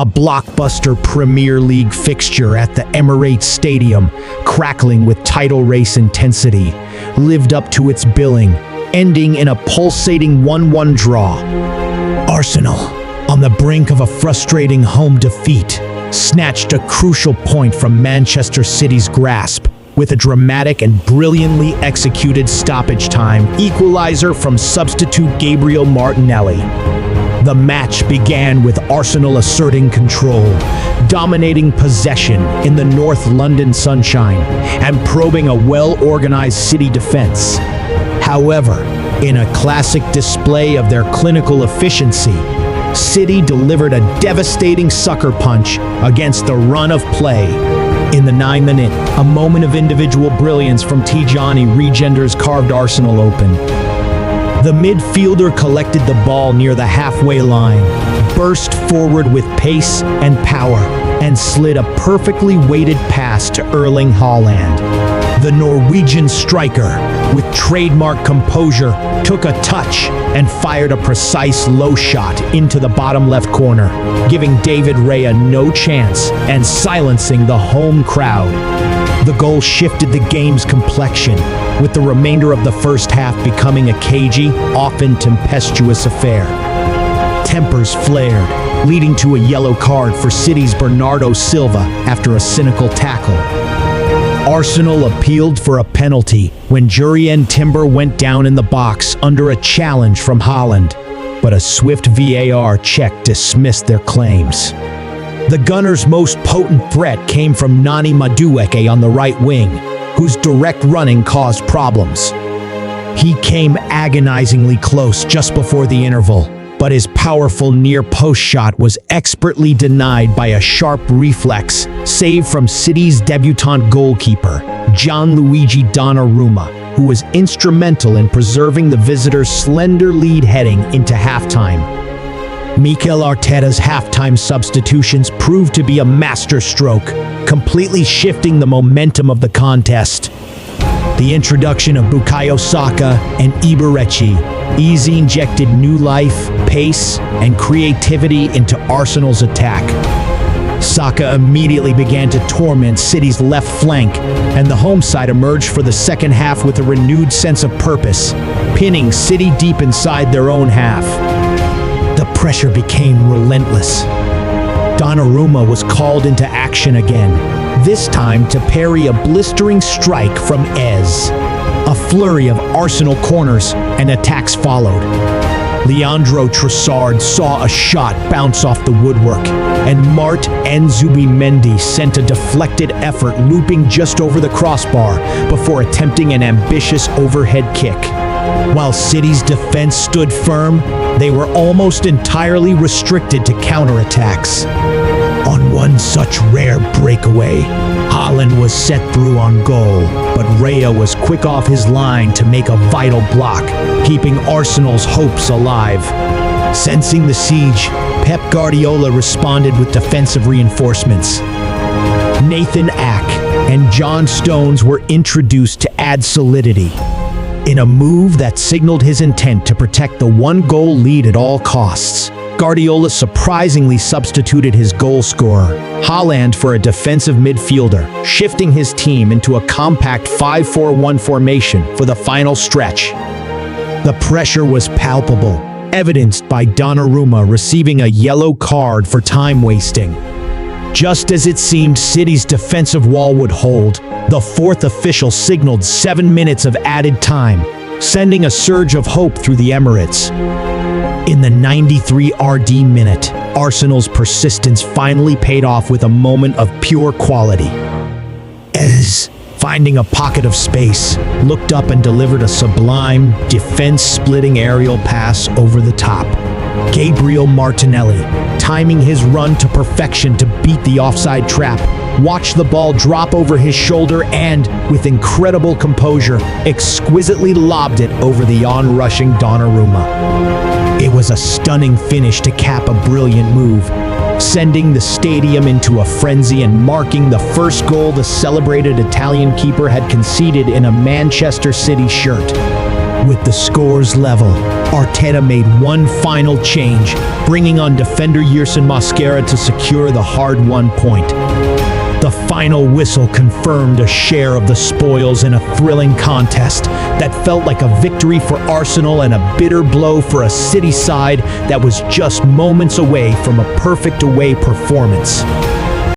a blockbuster Premier League fixture at the Emirates Stadium, crackling with title race intensity, lived up to its billing, ending in a pulsating 1-1 draw. Arsenal, on the brink of a frustrating home defeat, snatched a crucial point from Manchester City's grasp with a dramatic and brilliantly executed stoppage time equalizer from substitute Gabriel Martinelli. The match began with Arsenal asserting control, dominating possession in the North London sunshine, and probing a well-organized City defense. However, in a classic display of their clinical efficiency, City delivered a devastating sucker punch against the run of play. In the 9th minute, a moment of individual brilliance from Tijjani Reijnders carved Arsenal open. The midfielder collected the ball near the halfway line, burst forward with pace and power, and slid a perfectly weighted pass to Erling Haaland. The Norwegian striker, with trademark composure, took a touch and fired a precise low shot into the bottom left corner, giving David Raya no chance and silencing the home crowd. The goal shifted the game's complexion, with the remainder of the first half becoming a cagey, often tempestuous affair. Tempers flared, leading to a yellow card for City's Bernardo Silva after a cynical tackle. Arsenal appealed for a penalty when Jurrien Timber went down in the box under a challenge from Haaland, but a swift VAR check dismissed their claims. The Gunners' most potent threat came from Nani Madueke on the right wing, whose direct running caused problems. He came agonizingly close just before the interval, but his powerful near-post shot was expertly denied by a sharp reflex save from City's debutant goalkeeper, Gianluigi Donnarumma, who was instrumental in preserving the visitors' slender lead heading into halftime. Mikel Arteta's halftime substitutions proved to be a masterstroke, completely shifting the momentum of the contest. The introduction of Bukayo, Saka, and Eberechi easily injected new life, pace, and creativity into Arsenal's attack. Saka immediately began to torment City's left flank, and the home side emerged for the second half with a renewed sense of purpose, pinning City deep inside their own half. The pressure became relentless. Donnarumma was called into action again, this time to parry a blistering strike from Ez. A flurry of Arsenal corners and attacks followed. Leandro Trossard saw a shot bounce off the woodwork, and Mart Zubimendi sent a deflected effort looping just over the crossbar before attempting an ambitious overhead kick. While City's defense stood firm, they were almost entirely restricted to counterattacks. On one such rare breakaway, Haaland was set through on goal, but Raya was quick off his line to make a vital block, keeping Arsenal's hopes alive. Sensing the siege, Pep Guardiola responded with defensive reinforcements. Nathan Ake and John Stones were introduced to add solidity, in a move that signaled his intent to protect the one-goal lead at all costs. Guardiola surprisingly substituted his goal scorer, Haaland, for a defensive midfielder, shifting his team into a compact 5-4-1 formation for the final stretch. The pressure was palpable, evidenced by Donnarumma receiving a yellow card for time wasting. Just as it seemed City's defensive wall would hold, the fourth official signaled 7 minutes of added time, sending a surge of hope through the Emirates. In the 93rd minute, Arsenal's persistence finally paid off with a moment of pure quality. Ez, finding a pocket of space, looked up and delivered a sublime, defense-splitting aerial pass over the top. Gabriel Martinelli, timing his run to perfection to beat the offside trap, watched the ball drop over his shoulder and, with incredible composure, exquisitely lobbed it over the on-rushing Donnarumma. It was a stunning finish to cap a brilliant move, sending the stadium into a frenzy and marking the first goal the celebrated Italian keeper had conceded in a Manchester City shirt. With the scores level, Arteta made one final change, bringing on defender Yerson Mosquera to secure the hard-won point. The final whistle confirmed a share of the spoils in a thrilling contest that felt like a victory for Arsenal and a bitter blow for a City side that was just moments away from a perfect away performance.